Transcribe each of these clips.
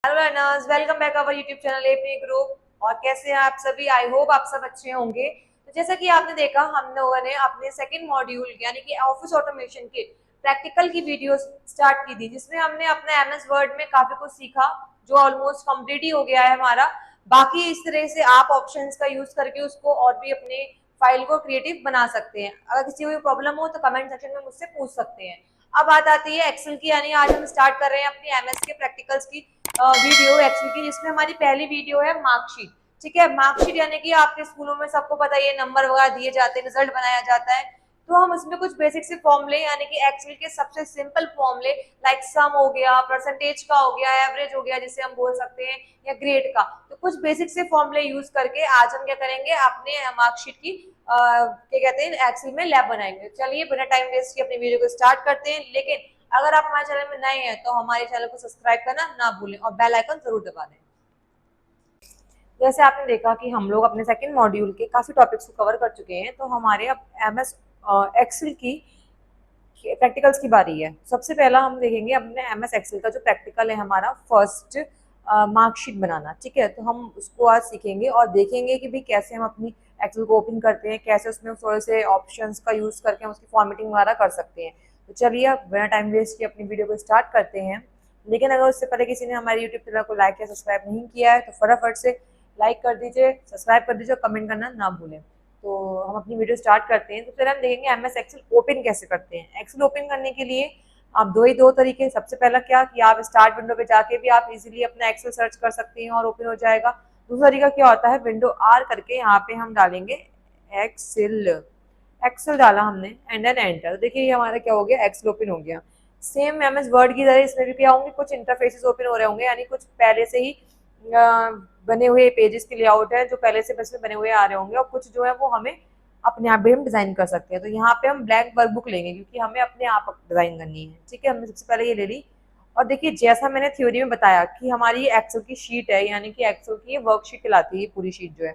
Hello learners, welcome back our YouTube channel AP group. और कैसे हैं आप सभी? आई होप आप सब अच्छे होंगे। तो जैसा कि आपने देखा, हम लोगों ने अपने सेकंड मॉड्यूल यानी कि ऑफिस ऑटोमेशन के प्रैक्टिकल की वीडियो स्टार्ट की थी, जिसमें हमने अपने एमएस वर्ड में काफी कुछ सीखा जो ऑलमोस्ट कंप्लीट ही हो गया है हमारा। बाकी इस तरह से आप ऑप्शंस का यूज करके उसको और भी अपने फाइल को क्रिएटिव बना सकते हैं। अगर किसी को प्रॉब्लम हो तो कमेंट सेक्शन में मुझसे पूछ सकते हैं। अब बात आती है एक्सेल की, यानी आज हम स्टार्ट कर रहे हैं अपनी एमएस के प्रैक्टिकल्स की वीडियो एक्सेल की, जिसमें हमारी पहली वीडियो है मार्कशीट। ठीक है, मार्कशीट यानी कि आपके स्कूलों में सबको पता है नंबर वगैरह दिए जाते हैं, रिजल्ट बनाया जाता है। तो हम उसमें कुछ बेसिक से फॉर्मूले यानी कि एक्सेल के सबसे सिंपल फॉर्मूले लाइक सम हो गया, परसेंटेज का हो गया, एवरेज हो गया जिसे हम बोल सकते हैं, या ग्रेड का। तो कुछ बेसिक से फॉर्मूले यूज करके आज हम क्या करेंगे, अपने मार्कशीट की क्या कहते हैं एक्सेल में लैब बनाएंगे। चलिए बिना टाइम वेस्ट किए अपनी वीडियो को स्टार्ट करते हैं। लेकिन अगर आप हमारे चैनल में नए हैं तो हमारे चैनल को सब्सक्राइब करना ना भूलें और बेल आइकन जरूर दबा दें। जैसे आपने देखा कि हम लोग अपने सेकंड मॉड्यूल के काफी टॉपिक्स को कवर कर चुके हैं, तो हमारे अब एमएस एक्सेल की प्रैक्टिकल्स की बारी है। सबसे पहला हम देखेंगे अपने एमएस एक्सेल का जो प्रैक्टिकल है हमारा फर्स्ट, मार्कशीट बनाना। ठीक है, तो हम उसको आज सीखेंगे और देखेंगे कि भाई कैसे हम अपनी एक्सेल को ओपन करते हैं, कैसे उसमें थोड़े से ऑप्शंस का यूज करके हम उसकी फॉर्मेटिंग वगैरह कर सकते हैं। तो चलिए अब बिना टाइम वेस्ट किए अपनी वीडियो को स्टार्ट करते हैं। लेकिन अगर उससे पहले किसी ने हमारे यूट्यूब चैनल को लाइक या सब्सक्राइब नहीं किया है तो फटाफट से लाइक कर दीजिए, सब्सक्राइब कर दीजिए और कमेंट करना ना भूलें। तो हम अपनी वीडियो स्टार्ट करते हैं। तो फिर हम देखेंगे एमएस एक्सेल ओपन कैसे करते हैं। एक्सेल ओपन करने के लिए आप दो तरीके। सबसे पहला क्या कि आप स्टार्ट विंडो पे जाके भी आप इजीली अपना एक्सेल सर्च कर सकते हैं और ओपन हो जाएगा। दूसरा तरीका क्या होता है, विंडो आर करके यहाँ पे हम डालेंगे एक्सेल। एक्सेल डाला हमने एंड देन एंटर। देखिए ये हमारा क्या हो गया, एक्सेल ओपन हो गया। सेम एमएस वर्ड की तरह इसमें भी क्या होंगे, कुछ इंटरफेसेस ओपन हो रहे होंगे, यानी कुछ पहले से ही बने हुए पेजेस के लेआउट है जो पहले से बस में बने हुए आ रहे होंगे, और कुछ जो है वो हमें अपने आप भी हम डिजाइन कर सकते हैं। तो यहाँ पे हम ब्लैंक वर्कबुक लेंगे क्योंकि हमें अपने आप डिजाइन करनी है। ठीक है, हमने सबसे पहले ये ले ली। और देखिए जैसा मैंने थ्योरी में बताया कि हमारी ये एक्सेल की शीट है, यानी कि एक्सेल की ये वर्कशीट कहलाती है पूरी शीट जो है।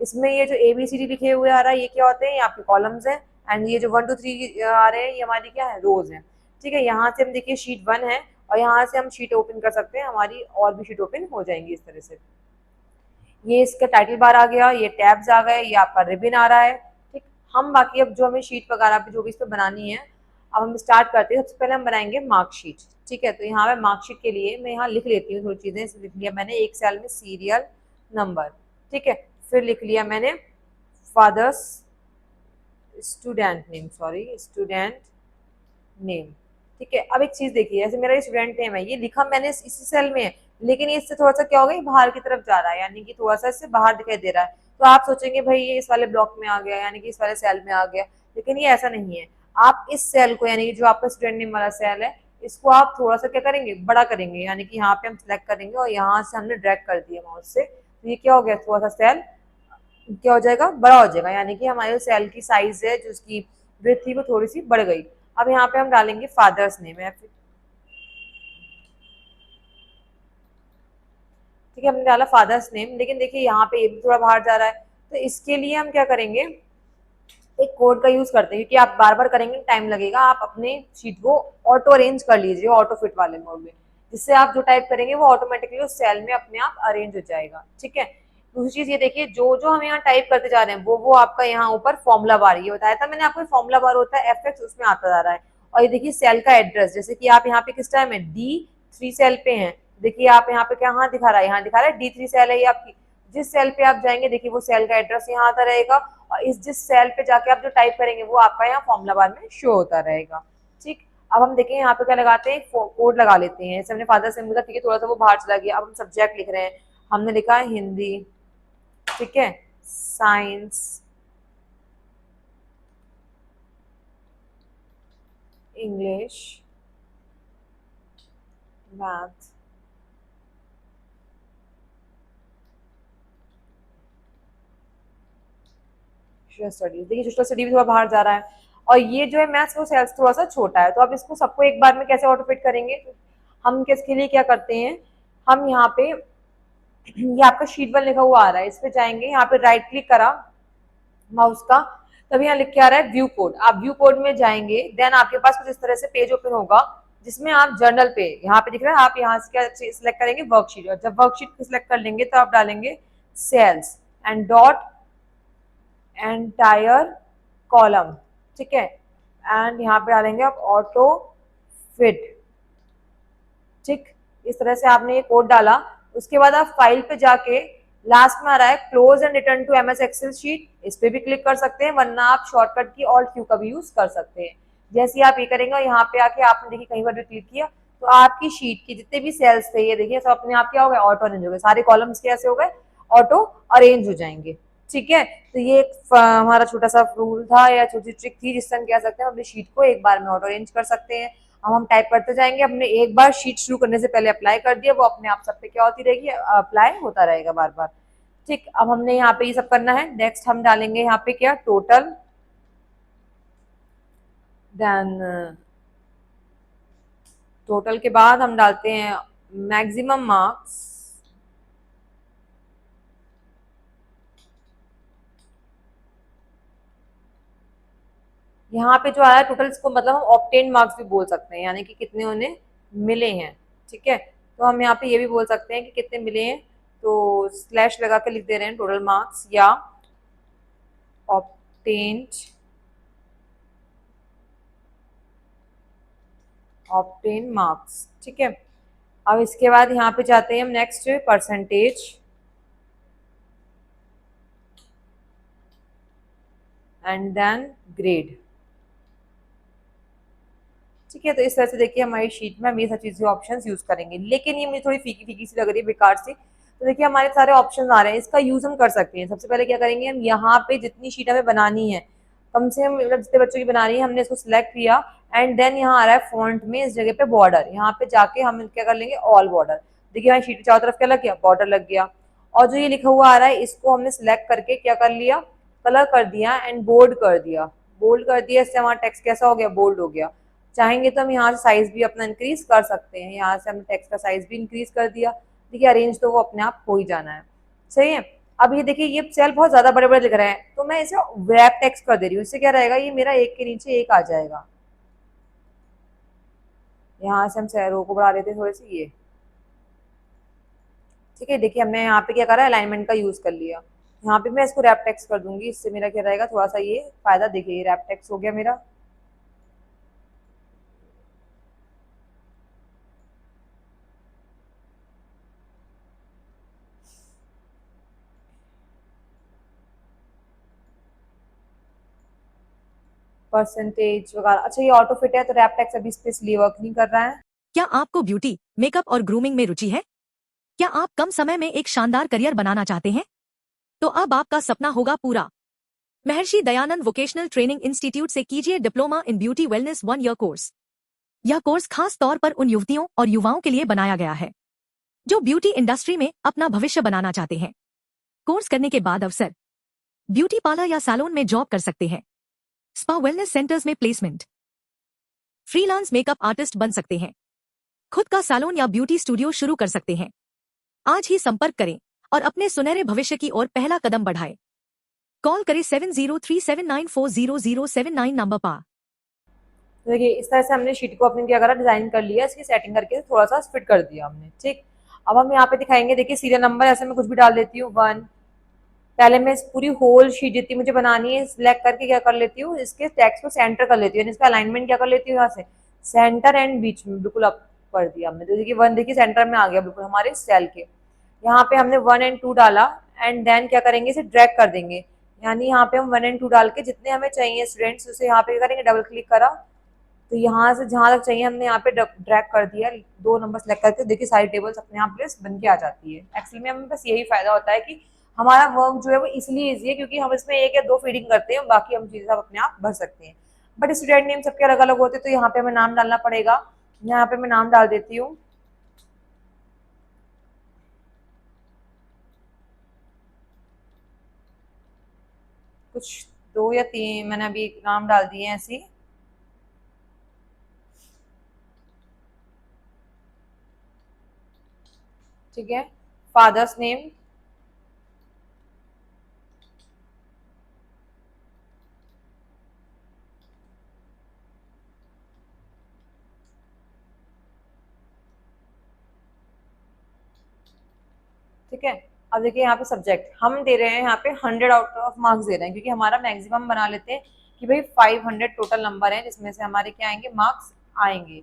इसमें ये जो ABCD लिखे हुए आ रहा है ये क्या होते हैं, ये आपके कॉलम्स हैं। एंड ये जो 1 2 3 आ रहे हैं ये हमारी क्या है, रोज है। ठीक है, यहाँ से हम देखिए शीट 1 है और यहाँ से हम शीट ओपन कर सकते हैं, हमारी और भी शीट ओपन हो जाएंगी इस तरह से। ये इसका टाइटल बार आ गया, ये टैब्स आ गए, ये आपका रिबन आ रहा है। ठीक, हम बाकी अब जो हमें शीट वगैरह पे जो भी इस पर बनानी है, अब हम स्टार्ट करते हैं। सबसे पहले हम बनाएंगे मार्कशीट। ठीक है, तो यहाँ पे मार्कशीट के लिए मैं यहाँ लिख लेती हूँ थोड़ी चीजें। लिख लिया मैंने एक सेल में सीरियल नंबर। ठीक है, फिर लिख लिया मैंने father's student name, sorry student name. ठीक है, अब एक चीज देखिए, जैसे मेरा स्टूडेंट नेम है ये लिखा मैंने इसी सेल में है, लेकिन ये इससे थोड़ा सा क्या हो गया, बाहर की तरफ जा रहा है, यानी कि थोड़ा सा इससे बाहर दिखाई दे रहा है। तो आप सोचेंगे भाई ये इस वाले ब्लॉक में आ गया, यानी कि इस वाले सेल में आ गया, लेकिन ये ऐसा नहीं है। आप इस सेल को, यानी कि जो आपका स्टूडेंट नेम वाला सेल है, इसको आप थोड़ा सा क्या करेंगे, बड़ा करेंगे। यानी कि यहाँ पे हम सिलेक्ट करेंगे और यहाँ से हमने ड्रैग कर दिया माउस से, तो ये क्या हो गया, थोड़ा सा सेल क्या हो जाएगा, बड़ा हो जाएगा। यानी कि हमारे सेल की साइज है जो उसकी ब्रेथ थी वो थोड़ी सी बढ़ गई। अब यहाँ पे हम डालेंगे फादर्स नेम है। ठीक है, हमने डाला फादर्स नेम, लेकिन देखिए यहाँ पे ये भी थोड़ा बाहर जा रहा है। तो इसके लिए हम क्या करेंगे, एक कोड का यूज करते हैं, क्योंकि आप बार बार करेंगे टाइम लगेगा। आप अपने शीट को ऑटो अरेंज कर लीजिए ऑटो फिट वाले मोड में, जिससे आप जो टाइप करेंगे वो ऑटोमेटिकली उस सेल में अपने आप अरेंज हो जाएगा। ठीक है, दूसरी चीज ये देखिए, जो जो हम यहाँ टाइप करते जा रहे हैं वो आपका यहाँ ऊपर फॉर्मुला बार, ये बताया था मैंने आपको, फॉर्मुला बार होता है FX, उसमें आता जा रहा है। और ये देखिए सेल का एड्रेस, जैसे कि आप यहाँ पे किस टाइम है, D3 सेल पे हैं। देखिए आप यहाँ पे क्या हाँ दिखा रहा है, यहाँ दिखा रहा है D3 सेल है ये आपकी। जिस सेल पे आप जाएंगे देखिए वो सेल का एड्रेस यहाँ आता रहेगा, और इस जिस सेल पे जाके आप जो टाइप करेंगे वो आपका यहाँ फॉर्मुला बार में शो होता रहेगा। ठीक, अब हम देखें यहाँ पे क्या लगाते हैं, कोड लगा लेते हैं। जैसे हमने फादर से लिखा, ठीक है थोड़ा सा वो बाहर चला गया। अब हम सब्जेक्ट लिख रहे हैं, हमने लिखा है हिंदी। ठीक है, science, English, math, social studies. देखिए सोशल स्टडी भी थोड़ा बाहर जा रहा है, और ये जो है मैथ्स वो सेल्स थोड़ा सा छोटा है। तो अब इसको सबको एक बार में कैसे ऑटो फिट करेंगे, हम किसके लिए क्या करते हैं, हम यहाँ पे ये आपका शीट 1 लिखा हुआ आ रहा है, इस पे जाएंगे, यहाँ पे राइट क्लिक करा माउस का, तब यहाँ लिख के आ रहा है व्यू कोड। आप व्यू कोड में जाएंगे, देन आपके पास कुछ इस तरह से पेज ओपन होगा, जिसमें आप जर्नल पे यहाँ पे दिख रहा है, आप यहाँ से क्या सिलेक्ट करेंगे, वर्कशीट, और जब वर्कशीट को सिलेक्ट कर लेंगे तो आप डालेंगे cells and dot entire column, ठीक है, एंड यहाँ पे डालेंगे आप ऑटो फिट, ठीक। इस तरह से आपने ये कोड डाला। उसके बाद आप फाइल पे जाके लास्ट में आ रहा है close and return to MS Excel sheet, इस पे भी क्लिक कर सकते हैं, वरना आप शॉर्टकट की ऑल्ट क्यू का भी यूज कर सकते हैं। जैसे ही आप ये करेंगे, यहाँ पे आके आपने देखिए कहीं पर भी क्लिक किया तो आपकी शीट के जितने भी सेल्स थे ये देखिए सब अपने आप क्या हो गए, ऑटो अरेंज हो गए, सारे कॉलम्स कैसे हो गए, ऑटो अरेंज हो जाएंगे, ठीक है। तो ये एक हमारा छोटा सा रूल था या छोटी ट्रिक थी जिससे हम कह सकते हैं अपनी शीट को एक बार में ऑटो अरेंज कर सकते हैं। अब हम टाइप करते जाएंगे, हमने एक बार शीट शुरू करने से पहले अप्लाई कर दिया, वो अपने आप सब पे क्या होती रहेगी, अप्लाई होता रहेगा बार बार, ठीक। अब हमने यहाँ पे ये सब करना है। नेक्स्ट हम डालेंगे यहाँ पे क्या, टोटल, देन टोटल के बाद हम डालते हैं मैक्सिमम मार्क्स, यहाँ पे जो आया टोटल, इसको मतलब हम ऑब्टेन मार्क्स भी बोल सकते हैं, यानी कि कितने उन्हें मिले हैं, ठीक है। तो हम यहाँ पे ये भी बोल सकते हैं कि कितने मिले हैं, तो स्लैश लगा के लिख दे रहे हैं टोटल मार्क्स या ऑब्टेन्ड, ऑब्टेन मार्क्स, ठीक है। अब इसके बाद यहाँ पे जाते हैं हम next percentage and then grade, ठीक है। तो इस तरह से देखिए हमारी शीट में हम ये सब चीजें ऑप्शन यूज करेंगे, लेकिन ये मुझे थोड़ी फीकी फीकी सी लग रही है, बेकार सी। तो देखिए हमारे सारे ऑप्शन आ रहे हैं, इसका यूज हम कर सकते हैं। सबसे पहले क्या करेंगे, हम यहाँ पे जितनी शीट हमें बनानी है, कम से कम मतलब जितने बच्चों की बनानी है, हमने इसको सिलेक्ट किया एंड देन यहाँ आ रहा है फॉन्ट में इस जगह पे बॉर्डर, यहाँ पे जाके हम क्या कर लेंगे, ऑल बॉर्डर। देखिए हमारी शीट चारों तरफ क्या लग गया, बॉर्डर लग गया। और जो ये लिखा हुआ आ रहा है इसको हमने सिलेक्ट करके क्या कर लिया, कलर कर दिया एंड बोल्ड कर दिया, बोल्ड कर दिया, इससे हमारा टेक्स्ट कैसा हो गया, बोल्ड हो गया। चाहेंगे तो हम यहाँ से साइज भी अपना इंक्रीज कर सकते हैं, यहाँ से हमने टेक्स्ट का साइज भी इंक्रीज कर दिया, देखिए अरेंज तो वो अपने आप हो ही जाना है, सही है। अब ये देखिए ये सेल बहुत ज्यादा बड़े बड़े लिख रहे हैं, तो मैं इसे रैप टेक्स्ट कर दे रही हूँ, इससे क्या रहेगा, ये मेरा एक के नीचे एक आ जाएगा। यहाँ से हम रो को बढ़ा देते हैं थोड़ी सी ये, ठीक है। देखिए हमने यहाँ पे क्या करा, अलाइनमेंट का यूज कर लिया। यहाँ पे मैं इसको रैप टेक्स्ट कर दूंगी, इससे मेरा क्या रहेगा, थोड़ा सा ये फायदा, देखिए ये रैप टेक्स्ट हो गया मेरा। परसेंटेज वगैरह, अच्छा ये ऑटो फिट है, तो रैप टेक्स्ट अभी इस पे इसलिए वर्क नहीं कर रहा है। क्या आपको ब्यूटी, मेकअप और ग्रूमिंग में रुचि है? क्या आप कम समय में एक शानदार करियर बनाना चाहते हैं? तो अब आपका सपना होगा पूरा। Maharshi Dayanand vocational training institute से कीजिए diploma in beauty wellness 1 year course. यह कोर्स खास तौर पर उन युवतियों और युवाओं के लिए बनाया गया है जो ब्यूटी इंडस्ट्री में अपना भविष्य बनाना चाहते हैं। कोर्स करने के बाद अवसर ब्यूटी पार्लर या सैलून में जॉब कर सकते हैं, स्पा वेलनेस सेंटर्स में प्लेसमेंट, फ्रीलांस मेकअप आर्टिस्ट बन सकते हैं, खुद का सैलून या ब्यूटी स्टूडियो शुरू कर सकते हैं। आज ही संपर्क करें और अपने सुनहरे भविष्य की ओर पहला कदम बढ़ाएं। कॉल करें 7037940079 नंबर पर। तो देखिए इस तरह से हमने शीट को अपने क्या करा, डिजाइन कर लिया, इसकी सेटिंग करके थोड़ा सा फिट कर दिया हमने, ठीक। अब हम यहाँ पे दिखाएंगे, देखिए सीरियल नंबर ऐसे मैं कुछ भी डाल देती हूँ, 1। पहले मैं इस पूरी होल शीट जितनी मुझे बनानी है सिलेक्ट करके क्या कर लेती हूँ, इसके टेक्स्ट को सेंटर कर लेती हूँ, इसका अलाइनमेंट क्या कर लेती हूँ, यहाँ से सेंटर एंड बीच में बिल्कुल अप कर दिया हमने। तो देखिए 1 देखिए सेंटर में आ गया बिल्कुल हमारे सेल के। यहाँ पे हमने 1 एंड 2 डाला एंड देन क्या करेंगे, इसे ड्रैग कर देंगे, यानी यहाँ पे हम 1 एंड 2 डाल के जितने हमें चाहिए स्टूडेंट्स उसे यहाँ पे करेंगे, डबल क्लिक करा तो यहाँ से जहां तक चाहिए हमने यहाँ पे ड्रैग कर दिया, 2 नंबर सेलेक्ट करके देखिए सारी टेबल्स अपने आप प्लेस बन के आ जाती है। एक्चुअली में हमें बस यही फायदा होता है कि हमारा वर्क जो है वो इसलिए ईजी है क्योंकि हम इसमें 1 या 2 फीडिंग करते हैं, बाकी हम चीजें सब अपने आप भर सकते हैं। बट स्टूडेंट नेम सबके अलग अलग होते हैं, तो यहाँ पे हमें नाम डालना पड़ेगा। यहाँ पे मैं नाम डाल देती हूँ, कुछ 2 या 3 मैंने अभी नाम डाल दिए हैं ऐसे, ठीक है। फादर्स नेम, ठीक है। अब देखिए यहाँ पे सब्जेक्ट हम दे रहे हैं, यहाँ पे 100 आउट ऑफ मार्क्स दे रहे हैं, क्योंकि हमारा मैक्सिमम बना लेते हैं कि भाई 500 टोटल नंबर है जिसमें से हमारे क्या आएंगे, मार्क्स आएंगे।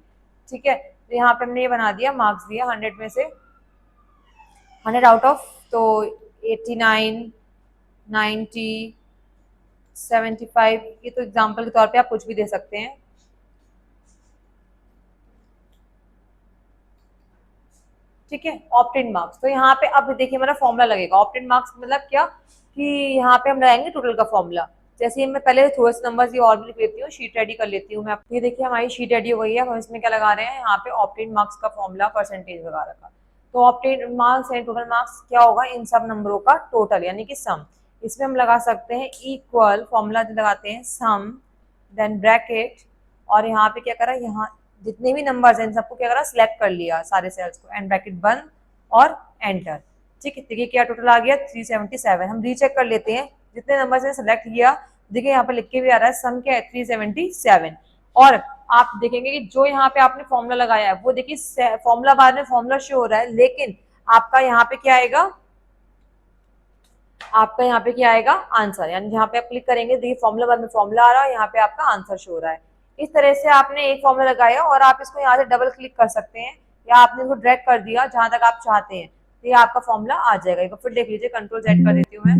ठीक है, तो यहाँ पे हमने ये बना दिया, मार्क्स दिया 100 में से 100 आउट ऑफ, तो 89, 90, 75, ये तो एग्जाम्पल के तौर पे आप कुछ भी दे सकते हैं। ठीक है, ऑप्टेन मार्क्स, तो यहाँ पे अब देखिए हमारा फॉर्मूला लगेगा। ऑप्टेन मार्क्स मतलब क्या, कि यहाँ पे हम लगाएंगे टोटल का फॉर्मूला। जैसे मैं पहले थोड़े से नंबर्स ये और भी लिख लेती हूँ, शीट रेडी कर लेती हूँ मैं। ये देखिए हमारी शीट रेडी हो गई है। हम इसमें क्या लगा रहे हैं, यहाँ पे ऑप्टेन मार्क्स का फॉर्मूला परसेंटेज लगा रखा। तो ऑप्टेन मार्क्स है, टोटल मार्क्स क्या होगा, इन सब नंबरों का टोटल यानी कि सम। इसमें हम लगा सकते हैं इक्वल, फॉर्मूला लगाते हैं सम, देन ब्रैकेट, और यहाँ पे क्या करा, यहाँ जितने भी नंबर्स हैं इन सबको क्या करा, सिलेक्ट कर लिया सारे सेल्स को, एंड ब्रैकेट बंद और एंटर। ठीक है, देखिए क्या टोटल आ गया 377। हम रीचेक कर लेते हैं जितने नंबर से सिलेक्ट किया। देखिए यहाँ पे लिख के भी आ रहा है सम क्या है, 377। और आप देखेंगे कि जो यहाँ पे आपने फॉर्मूला लगाया है वो देखिए फॉर्मूला बाद में फॉर्मूला शो हो रहा है, लेकिन आपका यहाँ पे क्या आएगा, आपका यहाँ पे क्या आएगा, आंसर। यानी जहाँ पे आप क्लिक करेंगे देखिए फॉर्मूला बाद में फॉर्मूला आ रहा है, यहाँ पे आपका आंसर शो हो रहा है। इस तरह से आपने एक फॉर्मूला लगाया और आप इसको यहाँ से डबल क्लिक कर सकते हैं, या आपने इसको ड्रैग कर दिया जहां तक आप चाहते हैं, तो ये आपका फॉर्मूला आ जाएगा। एक फिर देख लीजिए, कंट्रोल Z कर देती हूँ मैं।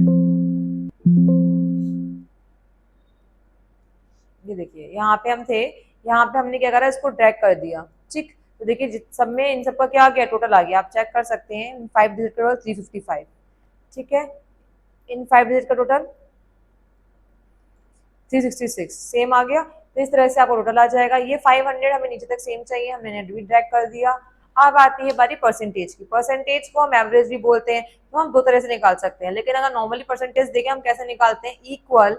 ये देखिए यहाँ पे हम थे, यहाँ पे हमने क्या करा, इसको ड्रैग कर दिया। ठीक, तो देखिए सब में इन सबका क्या आ गया, टोटल आ गया। आप चेक कर सकते हैं, 5 डिजिट का 355। ठीक है, इन 5 डिजिट का टोटल 366 सेम आ गया। तो इस तरह से आपको टोटल आ जाएगा। ये 500 हमें नीचे तक सेम चाहिए, हमने नेट भी ड्रैग कर दिया। अब आती है बारी परसेंटेज की। परसेंटेज को हम एवरेज भी बोलते हैं, तो हम दो तरह से निकाल सकते हैं, लेकिन अगर नॉर्मली परसेंटेज देखें हम कैसे निकालते हैं, इक्वल,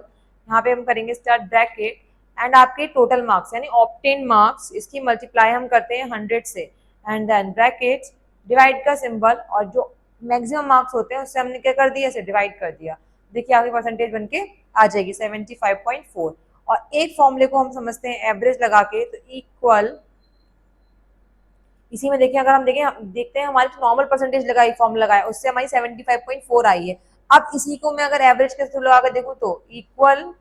यहाँ पे हम करेंगे स्टार्ट ब्रैकेट, एंड आपके टोटल मार्क्स यानी ऑब्टेन मार्क्स, इसकी मल्टीप्लाई हम करते हैं 100 से, एंड देन ब्रैकेट, डिवाइड का सिंबल, और जो मैक्सिमम मार्क्स होते हैं उससे हमने क्या कर दिया, इसे डिवाइड कर दिया। देखिए आपकी परसेंटेज बनके आ जाएगी 75.4। और एक फॉर्मूले को हम समझते हैं एवरेज लगा के, तो इक्वल, इसी में देखिए अगर हम देखते हैं हमारी जो नॉर्मल परसेंटेज लगाई, फॉर्मूला लगाया, उससे हमारी 75.4 आई है। अब इसी को मैं अगर एवरेज के थ्रू लगा कर देखूं, तो इक्वल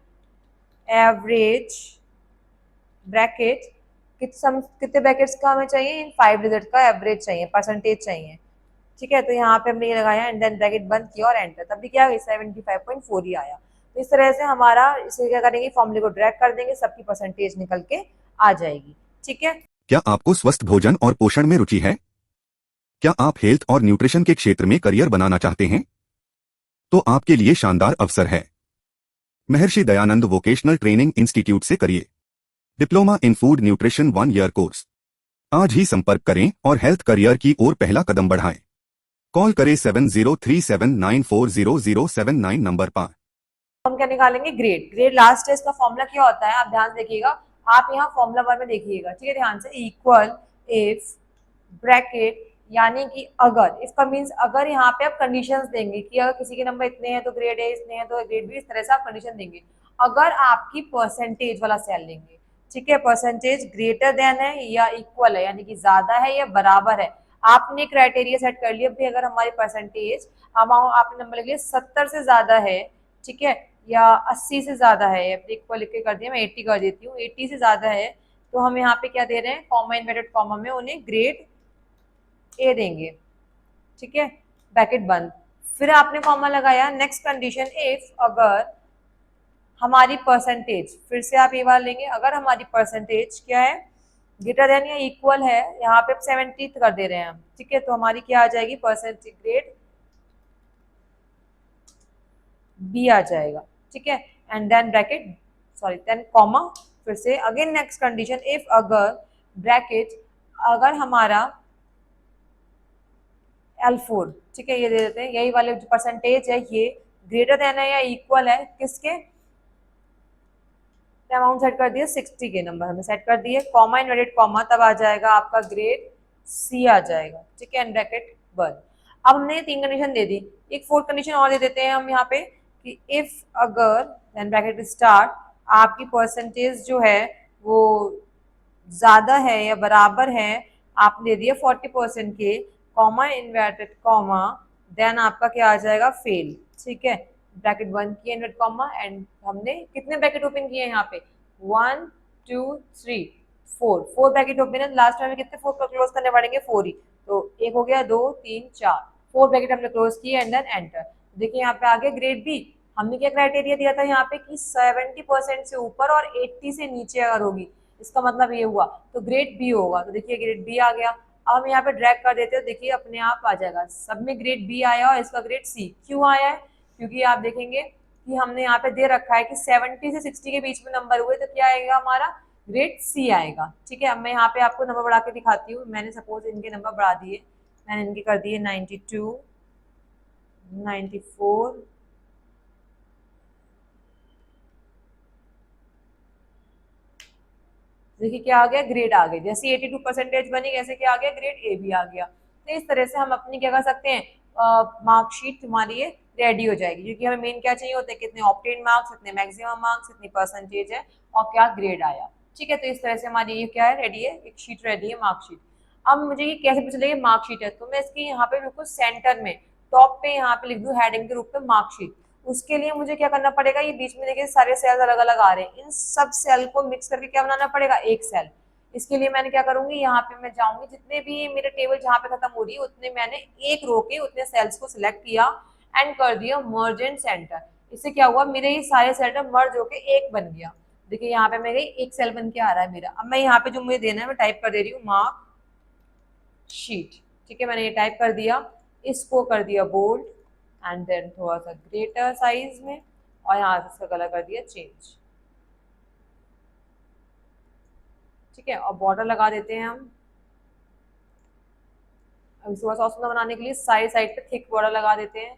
एवरेज ब्रैकेट, कितने ब्रैकेट्स का हमें चाहिए, इन 5 डिजिट का एवरेज चाहिए, परसेंटेज चाहिए। ठीक है, तो यहाँ पे हमने ये लगाया एंड देन ब्रैकेट बंद किया और एंटर, तब भी क्या 75.4 ही आया। तो इस तरह से हमारा इसे क्या करेंगे, फॉर्मूले को ड्रैग कर देंगे, सबकी परसेंटेज निकल के आ जाएगी। ठीक है, क्या आपको स्वस्थ भोजन और पोषण में रुचि है? क्या आप हेल्थ और न्यूट्रिशन के क्षेत्र में करियर बनाना चाहते हैं? तो आपके लिए शानदार अवसर है। Maharshi Dayanand vocational training institute से करिए diploma in food nutrition 1 year course. आज ही संपर्क करें और हेल्थ करियर की ओर पहला कदम बढ़ाएं। कॉल करें 7037940079 नंबर पर। हम क्या निकालेंगे, ग्रेड। ग्रेड लास्ट है, इसका फॉर्मूला क्या होता है आप ध्यान देखिएगा। आप यहाँ फॉर्मूला वन में देखिएगा, ठीक है, ध्यान से। इक्वल इफ ब्रैकेट, यानी कि अगर, इसका मीन्स अगर यहाँ पे आप कंडीशंस देंगे कि अगर किसी के नंबर इतने हैं तो ग्रेड ए, इतने हैं तो ग्रेड बी, इस तरह से आप कंडीशन देंगे। अगर आपकी परसेंटेज वाला सेल लेंगे, ठीक है, परसेंटेज ग्रेटर देन है या इक्वल है, यानी कि ज्यादा है या बराबर है। आपने क्राइटेरिया सेट कर लिया भाई, अगर हमारी परसेंटेज अमाउंट आपने नंबर लिख लिया 70 से ज्यादा है, ठीक है, या 80 से ज्यादा है, या इक्वल लिख के कर दिया, मैं 80 कर देती हूँ, 80 से ज्यादा है, तो हम यहाँ पे क्या दे रहे हैं, कॉमा इन्वर्टेड कॉमा में उन्हें ग्रेड ए देंगे। ठीक है, ब्रैकेट बंद, फिर आपने कॉमा लगाया, नेक्स्ट कंडीशन इफ, अगर हमारी परसेंटेज, फिर से आप ये बार लेंगे, अगर हमारी परसेंटेज क्या है, ग्रेटर देन या इक्वल है, यहाँ पे 70 कर दे रहे हैं हम, ठीक है, तो हमारी क्या आ जाएगी, परसेंटेज ग्रेड बी आ जाएगा। ठीक है, and then bracket, sorry then comma, फिर से अगेन नेक्स्ट कंडीशन इफ, अगर ब्रैकेट, अगर हमारा L4, ठीक है, ये दे देते हैं, यही वाले जो परसेंटेज है ये ग्रेटर देन है या इक्वल है किसके, अमाउंट सेट कर दिए 60 के नंबर हमने सेट कर दिए, कॉमा इन्वर्टेड कॉमा, तब आ जाएगा आपका ग्रेड सी आ जाएगा। ठीक है, एंड ब्रैकेट बंद। अब हमने 3 कंडीशन दे दी, एक 4th कंडीशन और दे देते हैं हम यहाँ पे कि इफ, अगर, देन ब्रैकेट स्टार्ट, आपकी परसेंटेज जो है वो ज्यादा है या बराबर है, आपने दे दिया 40% के, कॉमा इन्वर्टेड कॉमा, देन आपका क्या आ जाएगा फेल, ठीक है। ब्रैकेट बंद किए इनवर्ट कॉमा एंड हमने कितने ब्रैकेट ओपन किए हैं यहाँ पे 1 2 3 4 ब्रैकेट ओपन है, लास्ट में कितने 4 क्लोज करने पड़ेंगे 4 ही, तो एक हो गया 2 3 4 4 ब्रैकेट हमने क्लोज किए एंड देन एंटर। देखिए यहाँ पे आ गया ग्रेड बी। हमने क्या क्राइटेरिया दिया था यहाँ पे कि 70% से ऊपर और 80 से नीचे अगर होगी, इसका मतलब ये हुआ तो ग्रेड बी होगा। तो देखिए ग्रेड बी आ गया। अब हम यहाँ पे ड्रैग कर देते हो, देखिए अपने आप आ जाएगा, सब में ग्रेड बी आया और इसका ग्रेड सी क्यों आया है, क्योंकि आप देखेंगे कि हमने यहाँ पे दे रखा है कि 70 से 60 के बीच में नंबर हुए तो क्या आएगा हमारा ग्रेड सी आएगा, ठीक है। अब मैं यहाँ पे आपको नंबर बढ़ा के दिखाती हूँ। मैंने सपोज इनके नंबर बढ़ा दिए, मैंने इनके कर दिए 92 94 देखिए क्या आ गया ग्रेड आ गए, जैसे 82% बनी ऐसे क्या आ गया ग्रेड ए भी आ गया। तो इस तरह से हम अपनी क्या कर सकते हैं मार्कशीट हमारी ये रेडी हो जाएगी, क्योंकि हमें मेन क्या चाहिए होता है कितने ऑब्टेन मार्क्स, कितने मैक्सिमम मार्क्स, कितनी परसेंटेज है और क्या ग्रेड आया, ठीक है। तो इस तरह से हमारी ये क्या है रेडी है, एक शीट रेडी है मार्कशीट। अब मुझे ये कैसे पता चलेगी मार्कशीट है, तो मैं इसकी यहाँ पे बिल्कुल सेंटर में टॉप पे यहाँ पे लिख दूँ हेडिंग के रूप में मार्कशीट। उसके लिए मुझे क्या करना पड़ेगा, ये बीच में देखिए सारे सेल्स अलग अलग आ रहे हैं, इन सब सेल को मिक्स करके क्या बनाना पड़ेगा एक सेल। इसके लिए मैंने क्या करूंगी, यहाँ पे मैं जाऊंगी, जितने भी मेरे टेबल जहाँ पे खत्म हो रही है उतने मैंने एक रो के उतने सेल्स को सिलेक्ट किया एंड कर दिया मर्ज एंड सेंटर। इससे क्या हुआ, मेरे ये सारे सेंटर मर्ज होके एक बन गया। देखिए यहाँ पे मेरे एक सेल बन के आ रहा है मेरा। अब मैं यहाँ पे जो मुझे देना है मैं टाइप कर दे रही हूँ मार्क शीट, ठीक है। मैंने ये टाइप कर दिया, इसको कर दिया बोल्ड एंड देन थोड़ा सा ग्रेटर साइज में और यहाँ से इसका कलर कर दिया चेंज, ठीक है। और बॉर्डर लगा देते हैं हम। अब इसको थोड़ा सुंदर बनाने के लिए साइड साइड पे थिक बॉर्डर लगा देते हैं।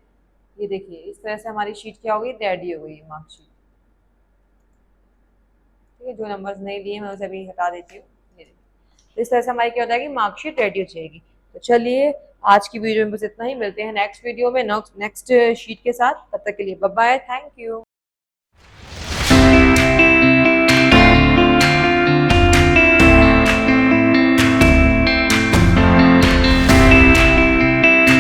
ये देखिए इस तरह से हमारी शीट क्या हो गई रेडी हो गई मार्कशीट, ठीक है। जो नंबर्स नहीं लिए मैं उसे अभी हटा देती हूँ। ये देखिए इस तरह से हमारी क्या हो जाएगी मार्कशीट रेडी हो जाएगी। तो चलिए आज की वीडियो में बस इतना ही, मिलते हैं नेक्स्ट वीडियो में नेक्स्ट शीट के साथ। तब तक के लिए बाय बाय, थैंक यू।